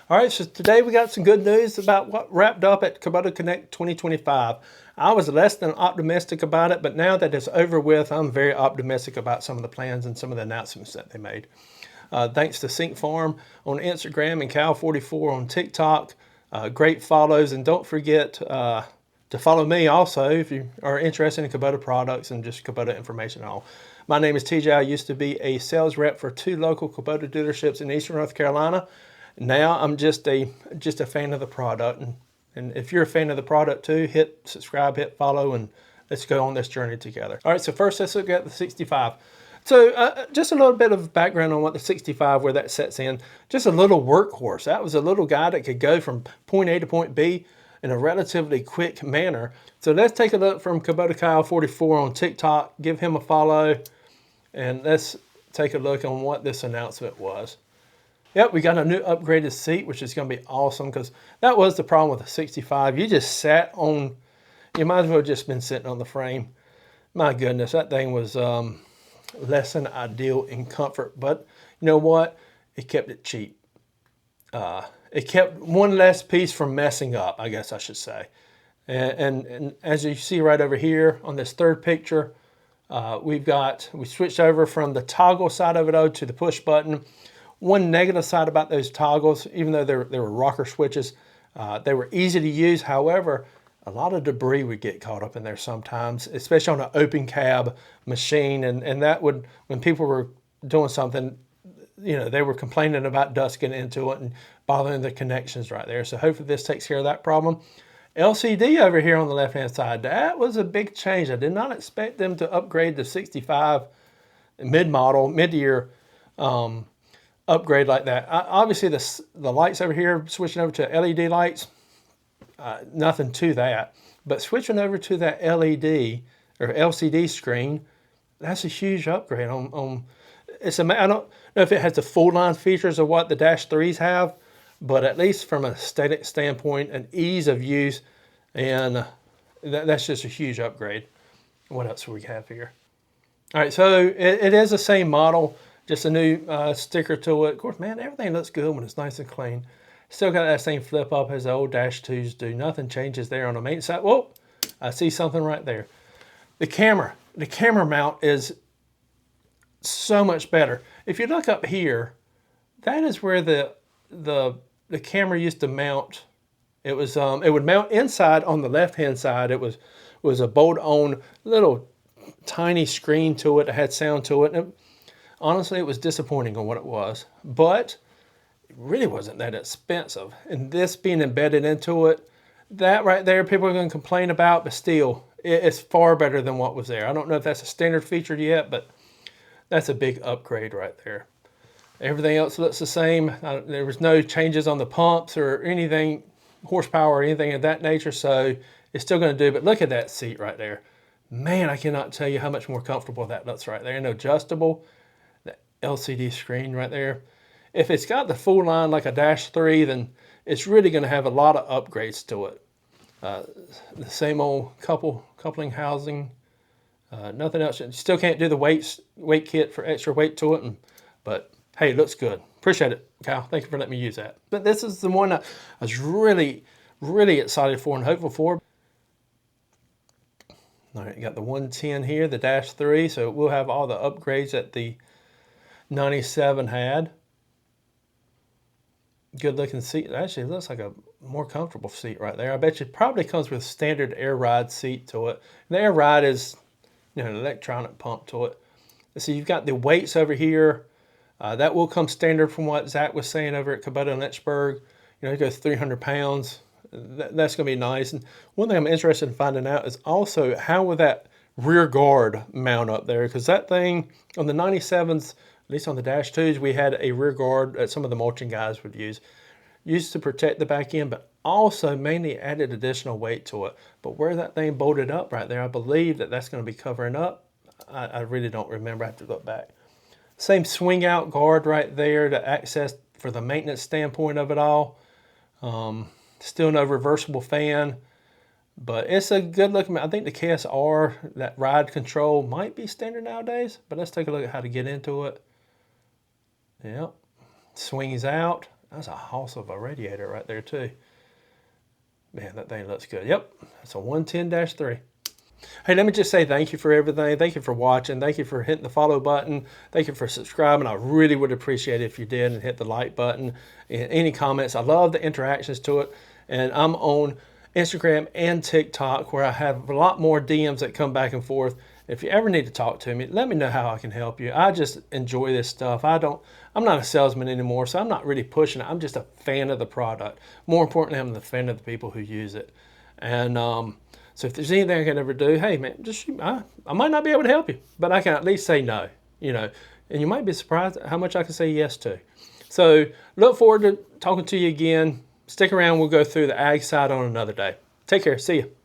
All right, so today we got some good news about what wrapped up at Kubota Connect 2025. I was less than optimistic about it, but now that it's over with, I'm very optimistic about some of the plans and some of the announcements that they made. Thanks to Sync Farm on Instagram and Cal44 on TikTok. Great follows, and don't forget to follow me also if you are interested in Kubota products and just Kubota information and all. My name is TJ. I used to be a sales rep for 2 local Kubota dealerships in Eastern North Carolina. Now I'm just a fan of the product, and if you're a fan of the product too, hit subscribe, hit follow, and let's go on this journey together. All right, so first let's look at the 65. So just a little bit of background on what the 65, where that sets in. Just a little workhorse. That was a little guy that could go from point A to point B in a relatively quick manner. So let's take a look from Kubota Kyle 44 on TikTok. Give him a follow, and let's take a look on what this announcement was. Yep, we got a new upgraded seat, which is going to be awesome, because that was the problem with the 65. You just sat on, you might as well just been sitting on the frame. My goodness, that thing was less than ideal in comfort, but you know what? It kept it cheap. It kept one less piece from messing up, I guess I should say. And as you see right over here on this third picture, we switched over from the toggle side of it to the push button. One negative side about those toggles, even though they were rocker switches, they were easy to use. However, a lot of debris would get caught up in there sometimes, especially on an open cab machine. And that would, when people were doing something, you know, they were complaining about dust getting into it and bothering the connections right there. So hopefully this takes care of that problem. LCD over here on the left-hand side, that was a big change. I did not expect them to upgrade the 65 mid-year upgrade like that. Obviously the lights over here, switching over to LED lights, nothing to that. But switching over to that LED or LCD screen, that's a huge upgrade. I don't know if it has the full line features of what the Dash 3s have, but at least from a aesthetic standpoint and ease of use, and that's just a huge upgrade. What else do we have here? All right, so it is the same model. Just a new sticker to it. Of course, man, everything looks good when it's nice and clean. Still got that same flip up as the old Dash 2s do. Nothing changes there on the main side. Whoa, I see something right there. The camera mount is so much better. If you look up here, that is where the camera used to mount. It was it would mount inside on the left-hand side. It was a bolt-on little tiny screen to it that had sound to it. And honestly, it was disappointing on what it was, but it really wasn't that expensive. And this being embedded into it, that right there, people are going to complain about, but still, it's far better than what was there. I don't know if that's a standard feature yet, but that's a big upgrade right there. Everything else looks the same. There was no changes on the pumps or anything, horsepower or anything of that nature, so it's still going to do. But look at that seat right there. Man, I cannot tell you how much more comfortable that looks right there. And adjustable. LCD screen right there. If it's got the full line like a Dash 3, then it's really going to have a lot of upgrades to it. The same old coupling housing, nothing else. You still can't do the weight kit for extra weight to it, but hey, it looks good. Appreciate it, Kyle. Thank you for letting me use that. But this is the one I was really, really excited for and hopeful for. All right, you got the 110 here, the Dash 3, so we'll have all the upgrades that the 97 had. Good looking seat. Actually, it looks like a more comfortable seat right there. I bet you it probably comes with standard air ride seat to it. The air ride is, you know, an electronic pump to it. So you've got the weights over here. That will come standard from what Zach was saying over at Kubota in Lynchburg. You know, it goes 300 pounds. That's going to be nice. And one thing I'm interested in finding out is also how will that rear guard mount up there? Because that thing on the 97s, at least on the Dash 2s, we had a rear guard that some of the mulching guys would use. Used to protect the back end, but also mainly added additional weight to it. But where that thing bolted up right there, I believe that's going to be covering up. I really don't remember. I have to look back. Same swing out guard right there to access for the maintenance standpoint of it all. Still no reversible fan. But it's a good looking, I think the KSR, that ride control might be standard nowadays, but let's take a look at how to get into it. Yep, swings out. That's a house of a radiator right there too. Man, that thing looks good. Yep, it's a 110-3. Hey, let me just say thank you for everything. Thank you for watching. Thank you for hitting the follow button. Thank you for subscribing. I really would appreciate it if you did and hit the like button. And any comments, I love the interactions to it. And I'm on Instagram and TikTok where I have a lot more DMs that come back and forth. If you ever need to talk to me, let me know how I can help you. I just enjoy this stuff. I'm not a salesman anymore, so I'm not really pushing it. I'm just a fan of the product. More importantly, I'm the fan of the people who use it. And so if there's anything I can ever do, hey man, just shoot. I might not be able to help you, but I can at least say no, and you might be surprised at how much I can say yes to. So look forward to talking to you again. Stick around. We'll go through the ag side on another day. Take care. See you.